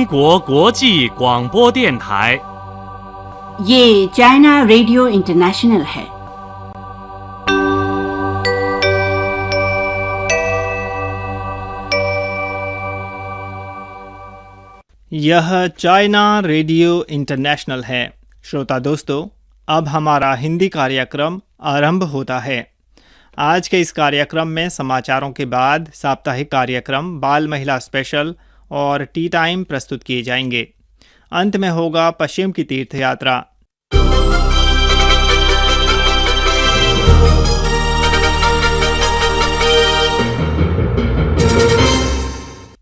国国际广播电台。 ये China radio international है। यह चाइना रेडियो इंटरनेशनल है। श्रोता दोस्तों, अब हमारा हिंदी कार्यक्रम आरंभ होता है। आज के इस कार्यक्रम में समाचारों के बाद साप्ताहिक कार्यक्रम बाल महिला स्पेशल और टी टाइम प्रस्तुत किए जाएंगे। अंत में होगा पश्चिम की तीर्थ यात्रा।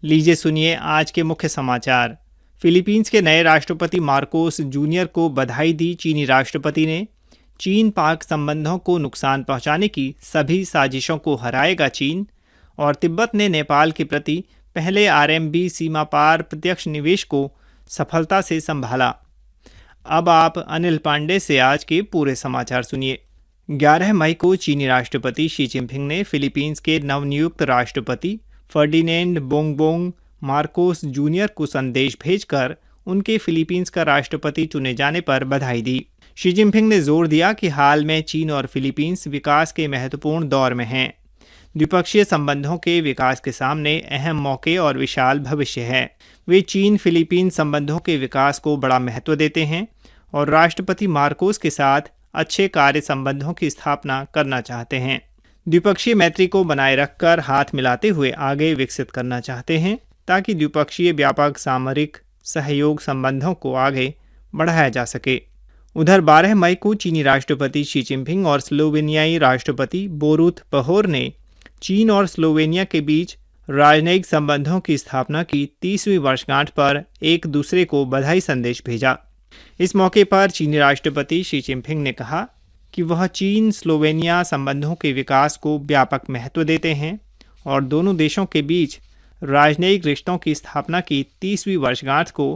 लीजिए सुनिए आज के मुख्य समाचार। फिलीपींस के नए राष्ट्रपति मार्कोस जूनियर को बधाई दी चीनी राष्ट्रपति ने। चीन पाक संबंधों को नुकसान पहुंचाने की सभी साजिशों को हराएगा चीन। और तिब्बत ने नेपाल के प्रति पहले आरएमबी सीमा पार प्रत्यक्ष निवेश को सफलता से संभाला। अब आप अनिल पांडे से आज के पूरे समाचार सुनिए। 11 मई को चीनी राष्ट्रपति शी जिनपिंग ने फिलीपींस के नवनियुक्त राष्ट्रपति फर्डिनेंड बोंगबोंग मार्कोस जूनियर को संदेश भेजकर उनके फिलीपींस का राष्ट्रपति चुने जाने पर बधाई दी। शी जिनपिंग ने जोर दिया कि हाल में चीन और फिलीपींस विकास के महत्वपूर्ण दौर में हैं। द्विपक्षीय संबंधों के विकास के सामने अहम मौके और विशाल भविष्य है। वे चीन फिलीपींस संबंधों के विकास को बड़ा महत्व देते हैं और राष्ट्रपति मार्कोस के साथ अच्छे कार्य संबंधों की स्थापना करना चाहते हैं। द्विपक्षीय मैत्री को बनाए रखकर हाथ मिलाते हुए आगे विकसित करना चाहते हैं ताकि द्विपक्षीय व्यापक सामरिक सहयोग संबंधों को आगे बढ़ाया जा सके। उधर 12 मई को चीनी राष्ट्रपति शी जिनपिंग और स्लोवेनियाई राष्ट्रपति बोरुत पहोर ने चीन और स्लोवेनिया के बीच राजनयिक संबंधों की स्थापना की 30वीं वर्षगांठ पर एक दूसरे को बधाई संदेश भेजा। इस मौके पर चीनी राष्ट्रपति शी जिनपिंग ने कहा कि वह चीन स्लोवेनिया संबंधों के विकास को व्यापक महत्व देते हैं और दोनों देशों के बीच राजनयिक रिश्तों की स्थापना की 30वीं वर्षगांठ को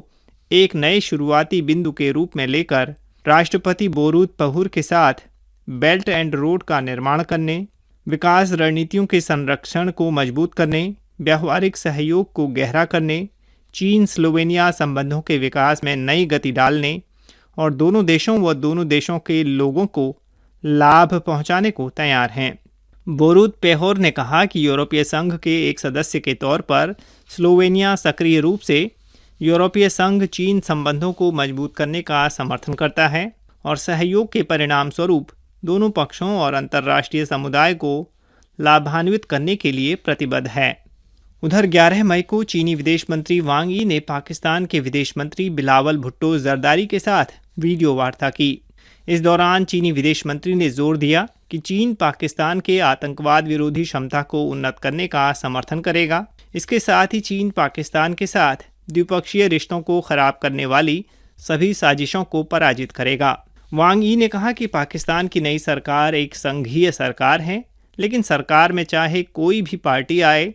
एक नए शुरुआती बिंदु के रूप में लेकर राष्ट्रपति बोरुत पहुर के साथ बेल्ट एंड रोड का निर्माण करने, विकास रणनीतियों के संरक्षण को मजबूत करने, व्यावहारिक सहयोग को गहरा करने, चीन स्लोवेनिया संबंधों के विकास में नई गति डालने और दोनों देशों व दोनों देशों के लोगों को लाभ पहुंचाने को तैयार हैं। बोरुत पेहोर ने कहा कि यूरोपीय संघ के एक सदस्य के तौर पर स्लोवेनिया सक्रिय रूप से यूरोपीय संघ चीन संबंधों को मजबूत करने का समर्थन करता है और सहयोग के परिणाम स्वरूप दोनों पक्षों और अंतर्राष्ट्रीय समुदाय को लाभान्वित करने के लिए प्रतिबद्ध है। उधर 11 मई को चीनी विदेश मंत्री वांग यी ने पाकिस्तान के विदेश मंत्री बिलावल भुट्टो जरदारी के साथ वीडियो वार्ता की। इस दौरान चीनी विदेश मंत्री ने जोर दिया कि चीन पाकिस्तान के आतंकवाद विरोधी क्षमता को उन्नत करने का समर्थन करेगा। इसके साथ ही चीन पाकिस्तान के साथ द्विपक्षीय रिश्तों को खराब करने वाली सभी साजिशों को पराजित करेगा। वांग यी ने कहा कि पाकिस्तान की नई सरकार एक संघीय सरकार है, लेकिन सरकार में चाहे कोई भी पार्टी आए,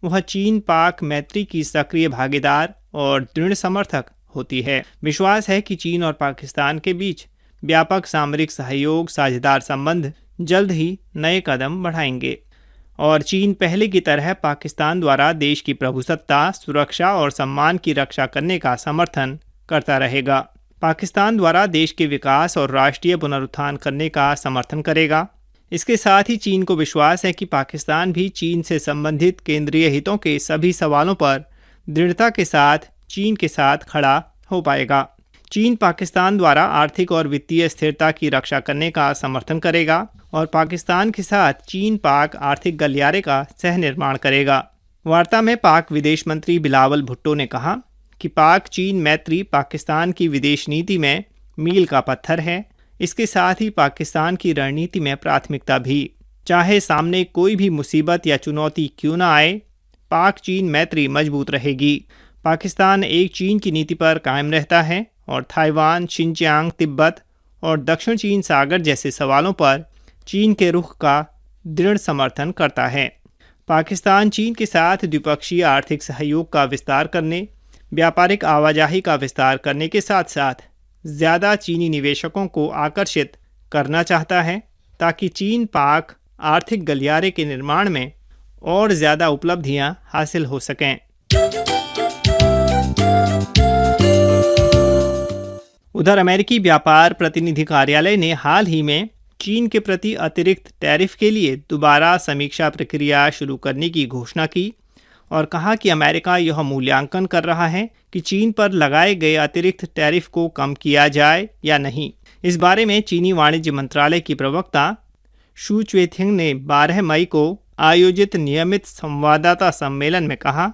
वह चीन पाक मैत्री की सक्रिय भागीदार और दृढ़ समर्थक होती है। विश्वास है कि चीन और पाकिस्तान के बीच व्यापक सामरिक सहयोग साझेदार संबंध जल्द ही नए कदम बढ़ाएंगे और चीन पहले की तरह पाकिस्तान द्वारा देश की प्रभुसत्ता, सुरक्षा और सम्मान की रक्षा करने का समर्थन करता रहेगा। पाकिस्तान द्वारा देश के विकास और राष्ट्रीय पुनरुत्थान करने का समर्थन करेगा। इसके साथ ही चीन को विश्वास है कि पाकिस्तान भी चीन से संबंधित केंद्रीय हितों के सभी सवालों पर दृढ़ता के साथ चीन के साथ खड़ा हो पाएगा। चीन पाकिस्तान द्वारा आर्थिक और वित्तीय स्थिरता की रक्षा करने का समर्थन करेगा और पाकिस्तान के साथ चीन पाक आर्थिक गलियारे का सह निर्माण करेगा। वार्ता में पाक विदेश मंत्री बिलावल भुट्टो ने कहा कि पाक चीन मैत्री पाकिस्तान की विदेश नीति में मील का पत्थर है। इसके साथ ही पाकिस्तान की रणनीति में प्राथमिकता भी। चाहे सामने कोई भी मुसीबत या चुनौती क्यों न आए, पाक चीन मैत्री मजबूत रहेगी। पाकिस्तान एक चीन की नीति पर कायम रहता है और ताइवान, शिनजियांग, तिब्बत और दक्षिण चीन सागर जैसे सवालों पर चीन के रुख का दृढ़ समर्थन करता है। पाकिस्तान चीन के साथ द्विपक्षीय आर्थिक सहयोग का विस्तार करने, व्यापारिक आवाजाही का विस्तार करने के साथ साथ ज़्यादा चीनी निवेशकों को आकर्षित करना चाहता है ताकि चीन पाक आर्थिक गलियारे के निर्माण में और ज़्यादा उपलब्धियां हासिल हो सकें। उधर अमेरिकी व्यापार प्रतिनिधि कार्यालय ने हाल ही में चीन के प्रति अतिरिक्त टैरिफ के लिए दोबारा समीक्षा प्रक्रिया शुरू करने की घोषणा की और कहा कि अमेरिका यह मूल्यांकन कर रहा है कि चीन पर लगाए गए अतिरिक्त टैरिफ को कम किया जाए या नहीं। इस बारे में चीनी वाणिज्य मंत्रालय की प्रवक्ता शू चुएथिंग ने 12 मई को आयोजित नियमित संवाददाता सम्मेलन में कहा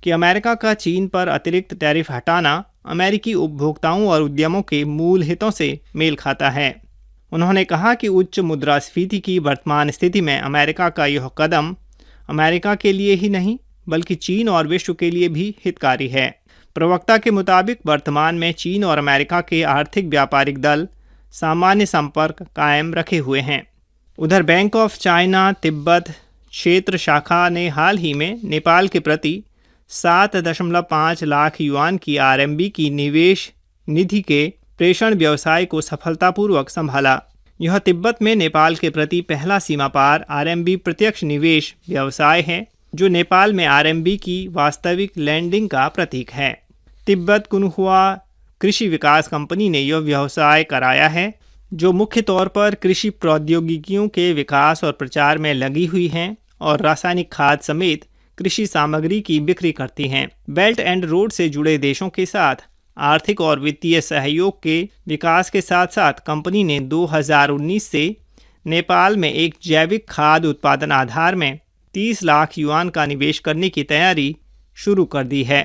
कि अमेरिका का चीन पर अतिरिक्त टैरिफ हटाना अमेरिकी उपभोक्ताओं और उद्यमों के मूल हितों से मेल खाता है। उन्होंने कहा कि उच्च मुद्रास्फीति की वर्तमान स्थिति में अमेरिका का यह कदम अमेरिका के लिए ही नहीं बल्कि चीन और विश्व के लिए भी हितकारी है। प्रवक्ता के मुताबिक वर्तमान में चीन और अमेरिका के आर्थिक व्यापारिक दल सामान्य संपर्क कायम रखे हुए हैं। उधर बैंक ऑफ चाइना तिब्बत क्षेत्र शाखा ने हाल ही में नेपाल के प्रति 7.5 लाख युआन की आरएमबी की निवेश निधि के प्रेषण व्यवसाय को सफलतापूर्वक संभाला। यह तिब्बत में नेपाल के प्रति पहला सीमा पार आरएमबी प्रत्यक्ष निवेश व्यवसाय है जो नेपाल में आरएमबी की वास्तविक लैंडिंग का प्रतीक है। तिब्बत कुनहुआ कृषि विकास कंपनी ने यह व्यवसाय कराया है जो मुख्य तौर पर कृषि प्रौद्योगिकियों के विकास और प्रचार में लगी हुई हैं और रासायनिक खाद समेत कृषि सामग्री की बिक्री करती हैं। बेल्ट एंड रोड से जुड़े देशों के साथ आर्थिक और वित्तीय सहयोग के विकास के साथ साथ कंपनी ने 2019 से नेपाल में एक जैविक खाद उत्पादन आधार में 30 लाख युआन का निवेश करने की तैयारी शुरू कर दी है।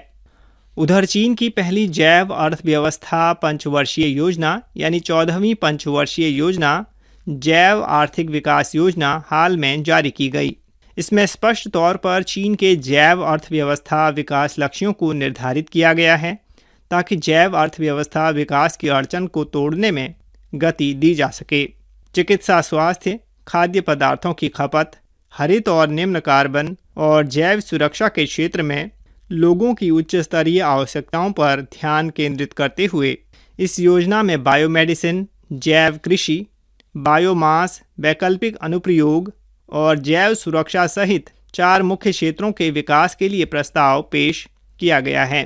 उधर चीन की पहली जैव अर्थव्यवस्था पंचवर्षीय योजना यानी 14वीं पंचवर्षीय योजना जैव आर्थिक विकास योजना हाल में जारी की गई। इसमें स्पष्ट तौर पर चीन के जैव अर्थव्यवस्था विकास लक्ष्यों को निर्धारित किया गया है ताकि जैव अर्थव्यवस्था विकास की अड़चन को तोड़ने में गति दी जा सके। चिकित्सा, स्वास्थ्य, खाद्य पदार्थों की खपत, हरित और निम्न कार्बन और जैव सुरक्षा के क्षेत्र में लोगों की उच्च स्तरीय आवश्यकताओं पर ध्यान केंद्रित करते हुए इस योजना में बायोमेडिसिन, जैव कृषि, बायोमास, वैकल्पिक अनुप्रयोग और जैव सुरक्षा सहित 4 मुख्य क्षेत्रों के विकास के लिए प्रस्ताव पेश किया गया है।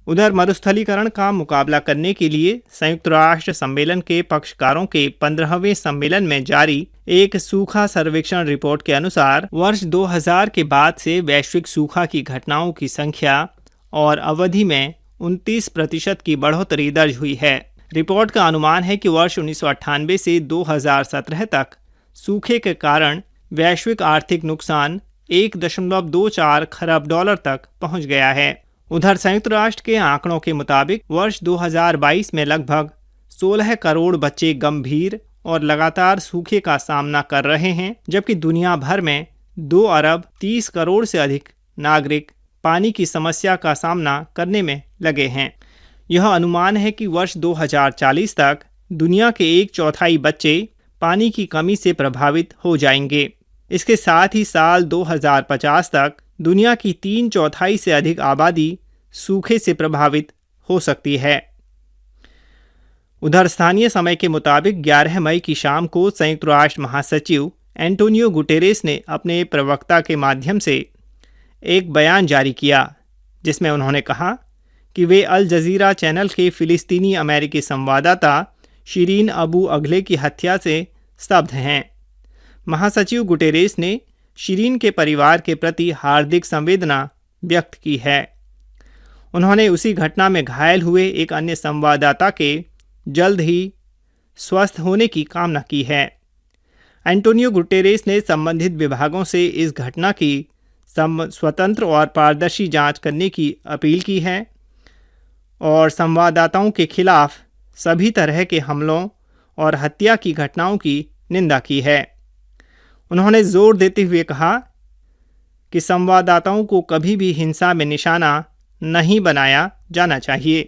उधर मरुस्थलीकरण का मुकाबला करने के लिए संयुक्त राष्ट्र सम्मेलन के पक्षकारों के 15वें सम्मेलन में जारी एक सूखा सर्वेक्षण रिपोर्ट के अनुसार वर्ष 2000 के बाद से वैश्विक सूखा की घटनाओं की संख्या और अवधि में 29% की बढ़ोतरी दर्ज हुई है। रिपोर्ट का अनुमान है कि वर्ष 1998 से 2017 तक सूखे के कारण वैश्विक आर्थिक नुकसान 1.24 खरब डॉलर तक पहुंच गया है। उधर संयुक्त राष्ट्र के आंकड़ों के मुताबिक वर्ष 2022 में लगभग 16 करोड़ बच्चे गंभीर और लगातार सूखे का सामना कर रहे हैं, जबकि दुनिया भर में 2 अरब 30 करोड़ से अधिक नागरिक पानी की समस्या का सामना करने में लगे हैं। यह अनुमान है कि वर्ष 2040 तक दुनिया के 1/4 बच्चे पानी की कमी से प्रभावित हो जाएंगे। इसके साथ ही साल 2050 तक दुनिया की 3/4 से अधिक आबादी सूखे से प्रभावित हो सकती है। उधर स्थानीय समय के मुताबिक 11 मई की शाम को संयुक्त राष्ट्र महासचिव एंटोनियो गुटेरेस ने अपने प्रवक्ता के माध्यम से एक बयान जारी किया जिसमें उन्होंने कहा कि वे अल जजीरा चैनल के फिलिस्तीनी अमेरिकी संवाददाता शिरीन अबू अगले की हत्या से स्तब्ध हैं। महासचिव गुटेरेस ने शिरीन के परिवार के प्रति हार्दिक संवेदना व्यक्त की है। उन्होंने उसी घटना में घायल हुए एक अन्य संवाददाता के जल्द ही स्वस्थ होने की कामना की है। एंटोनियो गुटेरेस ने संबंधित विभागों से इस घटना की स्वतंत्र और पारदर्शी जांच करने की अपील की है और संवाददाताओं के खिलाफ सभी तरह के हमलों और हत्या की घटनाओं की निंदा की है। उन्होंने जोर देते हुए कहा कि संवाददाताओं को कभी भी हिंसा में निशाना नहीं बनाया जाना चाहिए।